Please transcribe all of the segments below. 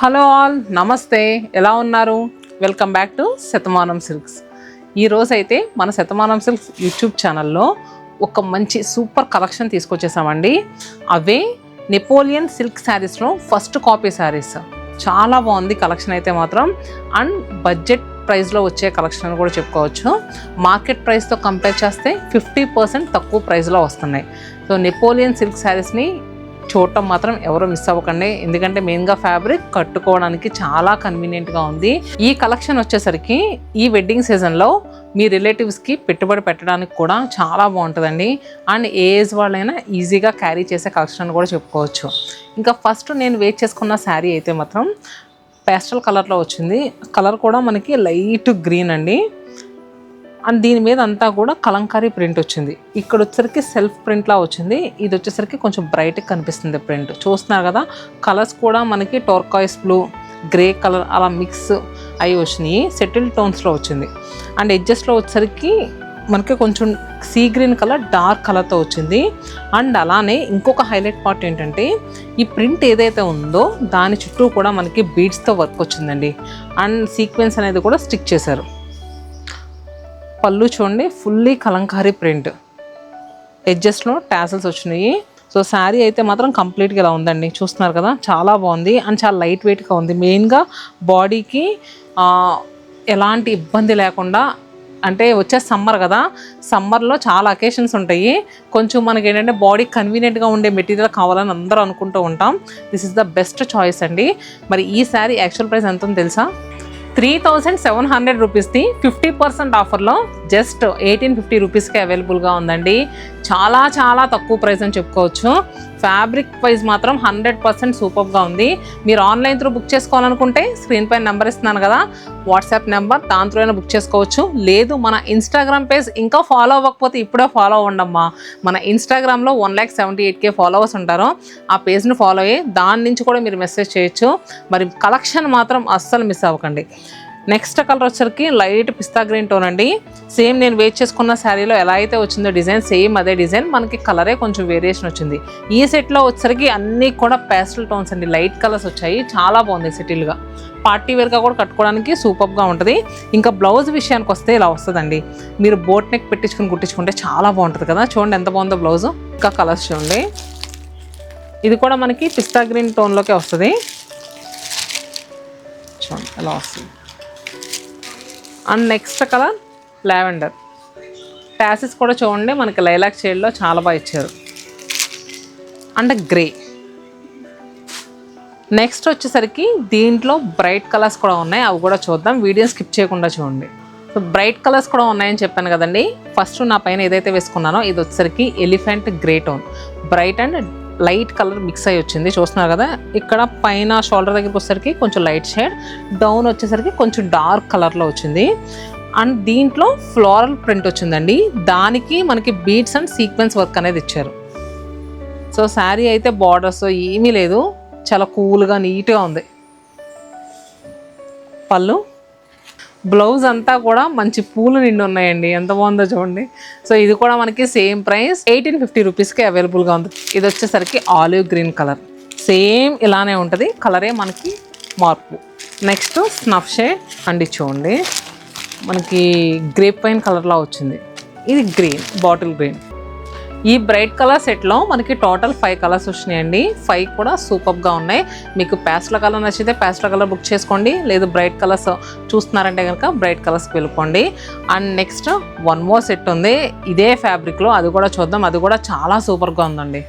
Hello all, నమస్తే. ఎలా ఉన్నారు? Welcome back to Shatamanam silks. ఈరోజు అయితే మన శతమానం సిల్క్స్ యూట్యూబ్ ఛానల్లో ఒక మంచి సూపర్ కలెక్షన్ తీసుకొచ్చేసామండి. అవే నెపోలియన్ సిల్క్ శారీస్లో ఫస్ట్ కాపీ శారీస్. చాలా బాగుంది కలెక్షన్ అయితే మాత్రం. అండ్ బడ్జెట్ ప్రైస్లో వచ్చే కలెక్షన్ అని కూడా చెప్పుకోవచ్చు. మార్కెట్ ప్రైస్తో కంపేర్ చేస్తే 50% తక్కువ ప్రైస్లో వస్తున్నాయి. సో నెపోలియన్ సిల్క్ శారీస్ని చూడటం మాత్రం ఎవరు మిస్ అవ్వకండి, ఎందుకంటే మెయిన్గా ఫ్యాబ్రిక్ కట్టుకోవడానికి చాలా కన్వీనియంట్గా ఉంది. ఈ కలెక్షన్ వచ్చేసరికి ఈ వెడ్డింగ్ సీజన్లో మీ రిలేటివ్స్కి పెట్టుబడి పెట్టడానికి కూడా చాలా బాగుంటుందండి. అండ్ ఏ ఏజ్ వాళ్ళైనా ఈజీగా క్యారీ చేసే కలెక్షన్ అని కూడా చెప్పుకోవచ్చు. ఇంకా ఫస్ట్ నేను వేర్ చేసుకున్న శారీ అయితే మాత్రం పేస్టల్ కలర్లో వచ్చింది. కలర్ కూడా మనకి లైట్ గ్రీన్ అండి. అండ్ దీని మీద అంతా కూడా కలంకారీ ప్రింట్ వచ్చింది. ఇక్కడ వచ్చేసరికి సెల్ఫ్ ప్రింట్లా వచ్చింది. ఇది వచ్చేసరికి కొంచెం బ్రైట్గా కనిపిస్తుంది ప్రింట్. చూస్తున్నారు కదా, కలర్స్ కూడా మనకి టోర్కాయిస్ బ్లూ, గ్రే కలర్ అలా మిక్స్ అయి వచ్చినాయి. సెటిల్ టోన్స్లో వచ్చింది. అండ్ ఎడ్జెస్లో వచ్చేసరికి మనకి కొంచెం సీ గ్రీన్ కలర్ డార్క్ కలర్తో వచ్చింది. అండ్ అలానే ఇంకొక హైలైట్ పార్ట్ ఏంటంటే ఈ ప్రింట్ ఏదైతే ఉందో దాని చుట్టూ కూడా మనకి బీడ్స్తో వర్క్ వచ్చిందండి. అండ్ సీక్వెన్స్ అనేది కూడా స్టిక్ చేశారు. పళ్ళు చూడండి, ఫుల్లీ కలంకారీ ప్రింట్, ఎడ్జెస్లో టాసల్స్ వచ్చినాయి. సో శారీ అయితే మాత్రం కంప్లీట్గా ఇలా ఉందండి. చూస్తున్నారు కదా, చాలా బాగుంది. అండ్ చాలా లైట్ వెయిట్గా ఉంది. మెయిన్గా బాడీకి ఎలాంటి ఇబ్బంది లేకుండా, అంటే వచ్చే సమ్మర్ కదా, సమ్మర్లో చాలా అకేషన్స్ ఉంటాయి. కొంచెం మనకి ఏంటంటే బాడీ కన్వీనియంట్గా ఉండే మెటీరియల్ కావాలని అందరూ అనుకుంటూ ఉంటాం. This is the best choice అండి. మరి ఈ శారీ యాక్చువల్ ప్రైస్ ఎంత ఉందో తెలుసా? 3700 రూపీస్ది 50% ఆఫర్లో జస్ట్ 1850 రూపీస్కి అవైలబుల్గా ఉందండి. చాలా చాలా తక్కువ ప్రైస్ అని చెప్పుకోవచ్చు. ఫ్యాబ్రిక్ వైజ్ మాత్రం 100% సూపర్గా ఉంది. మీరు ఆన్లైన్ త్రూ బుక్ చేసుకోవాలనుకుంటే స్క్రీన్ పైన నెంబర్ ఇస్తున్నాను కదా, వాట్సాప్ నెంబర్, దాంతో అయినా బుక్ చేసుకోవచ్చు. లేదు మన ఇన్స్టాగ్రామ్ పేజ్ ఇంకా ఫాలో అవ్వకపోతే ఇప్పుడే ఫాలో అవ్వండమ్మా. మన ఇన్స్టాగ్రామ్లో 178K ఫాలోవర్స్ ఉంటారు. ఆ పేజ్ని ఫాలో అయ్యి దాని నుంచి కూడా మీరు మెసేజ్ చేయొచ్చు. మరి కలెక్షన్ మాత్రం అస్సలు మిస్ అవ్వకండి. నెక్స్ట్ కలర్ వచ్చరికి లైట్ పిస్తా గ్రీన్ టోన్ అండి. సేమ్ నేను వేర్ చేసుకున్న శారీలో ఎలా అయితే వచ్చిందో డిజైన్, సేమ్ అదే డిజైన్, మనకి కలరే కొంచెం వేరియేషన్ వచ్చింది. ఈ సెట్లో వచ్చరికి అన్నీ కూడా పేస్టల్ టోన్స్ అండి, లైట్ కలర్స్ వచ్చాయి. చాలా బాగుంది సెటిల్గా. పార్టీ వేర్గా కూడా కట్టుకోవడానికి సూపర్గా ఉంటుంది. ఇంకా బ్లౌజ్ విషయానికి వస్తే ఇలా వస్తుందండి. మీరు బోట్ నెక్ పెట్టించుకుని కుట్టించుకుంటే చాలా బాగుంటుంది కదా. చూడండి ఎంత బాగుందో బ్లౌజ్. ఇంకా కలర్స్ చూడండి. ఇది కూడా మనకి పిస్తా గ్రీన్ టోన్లోకే వస్తుంది. చూడండి ఎలా వస్తుంది. And next colour lavender. టాసిస్ కూడా చూడండి మనకి లైలాక్ షేడ్లో చాలా బాగా ఇచ్చారు. And grey. నెక్స్ట్ వచ్చేసరికి దీంట్లో బ్రైట్ కలర్స్ కూడా ఉన్నాయి, అవి కూడా చూద్దాం. వీడియో స్కిప్ చేయకుండా చూడండి. సో బ్రైట్ కలర్స్ కూడా ఉన్నాయని చెప్పాను కదండి. ఫస్ట్ నా పైన ఏదైతే వేసుకున్నానో ఇది వచ్చేసరికి elephant grey tone, bright and light colour mix అయ్యి వచ్చింది. చూస్తున్నారు కదా, ఇక్కడ పైన షోల్డర్ దగ్గరికి వచ్చేసరికి కొంచెం లైట్ షేడ్, డౌన్ వచ్చేసరికి కొంచెం డార్క్ కలర్లో వచ్చింది. అండ్ దీంట్లో ఫ్లోరల్ ప్రింట్ వచ్చిందండి. దానికి మనకి బీడ్స్ అండ్ సీక్వెన్స్ వర్క్ అనేది ఇచ్చారు. సో శారీ అయితే బార్డర్స్ ఏమీ లేదు, చాలా కూల్గా నీట్గా ఉంది. పళ్ళు, బ్లౌజ్ అంతా కూడా మంచి పూలు నిండి ఉన్నాయండి. ఎంత బాగుందో చూడండి. సో ఇది కూడా మనకి సేమ్ ప్రైస్ 1850 రూపీస్కి అవైలబుల్గా ఉంది. ఇది వచ్చేసరికి ఆలివ్ గ్రీన్ కలర్, సేమ్ ఇలానే ఉంటుంది, కలరే మనకి మార్పు. నెక్స్ట్ స్నఫ్ షేడ్ అండి, చూడండి మనకి గ్రేప్ వైన్ కలర్లా వచ్చింది. ఇది గ్రీన్, బాటిల్ గ్రీన్. ఈ బ్రైట్ కలర్ సెట్లో మనకి టోటల్ 5 కలర్స్ వచ్చినాయండి. 5 కూడా సూపర్గా ఉన్నాయి. మీకు పేస్టల్ కలర్ నచ్చితే పేస్టల్ కలర్ బుక్ చేసుకోండి, లేదు బ్రైట్ కలర్స్ చూస్తున్నారంటే కనుక బ్రైట్ కలర్స్కి వెళ్ళిపోండి. అండ్ నెక్స్ట్ 1 మోర్ సెట్ ఉంది ఇదే ఫ్యాబ్రిక్లో, అది కూడా చూద్దాం. అది కూడా చాలా సూపర్గా ఉందండి.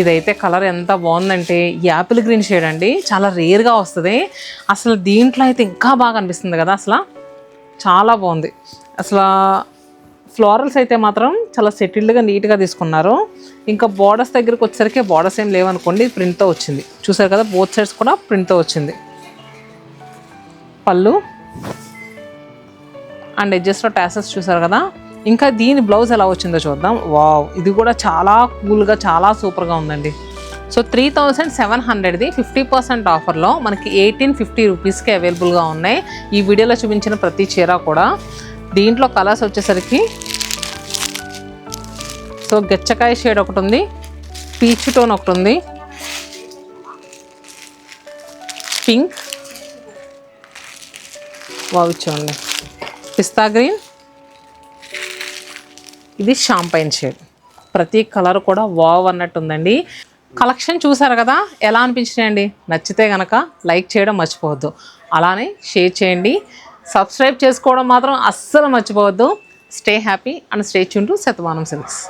ఇదైతే కలర్ ఎంత బాగుందంటే యాపిల్ గ్రీన్ షేడ్ అండి, చాలా రేర్గా వస్తుంది. అసలు దీంట్లో అయితే ఇంకా బాగా అనిపిస్తుంది కదా, అసలు చాలా బాగుంది. అసలు ఫ్లోరల్స్ అయితే మాత్రం చాలా సెటిల్డ్గా నీట్గా తీసుకున్నారు. ఇంకా బోర్డర్స్ దగ్గరికి వచ్చేసరికి బోర్డర్స్ ఏం లేవనుకోండి, ప్రింట్తో వచ్చింది. చూసారు కదా, బోత్ సైడ్స్ కూడా ప్రింట్తో వచ్చింది. పళ్ళు అండ్ ఎడ్జెస్లో టాసెస్ చూసారు కదా. ఇంకా దీని బ్లౌజ్ ఎలా వచ్చిందో చూద్దాం. వావ్, ఇది కూడా చాలా కూల్గా చాలా సూపర్గా ఉందండి. సో 3700ది 50% ఆఫర్లో మనకి 1850 రూపీస్కి అవైలబుల్గా ఉన్నాయి. ఈ వీడియోలో చూపించిన ప్రతి చీర కూడా. దీంట్లో కలర్స్ వచ్చేసరికి సో గచ్చకాయ షేడ్ ఒకటి ఉంది, పీచ్ టోన్ ఒకటి ఉంది, పింక్, వావ్ చూడండి, పిస్తా గ్రీన్, ఇది షాంపైన్ షేడ్. ప్రతి కలర్ కూడా వావ్ అన్నట్టు ఉందండి. కలెక్షన్ చూసారు కదా, ఎలా అనిపించినాయండి? నచ్చితే కనుక లైక్ చేయడం మర్చిపోవద్దు, అలానే షేర్ చేయండి, సబ్స్క్రైబ్ చేసుకోవడం మాత్రం అస్సలు మర్చిపోవద్దు. Stay happy and stay tune to Shatamanam silks.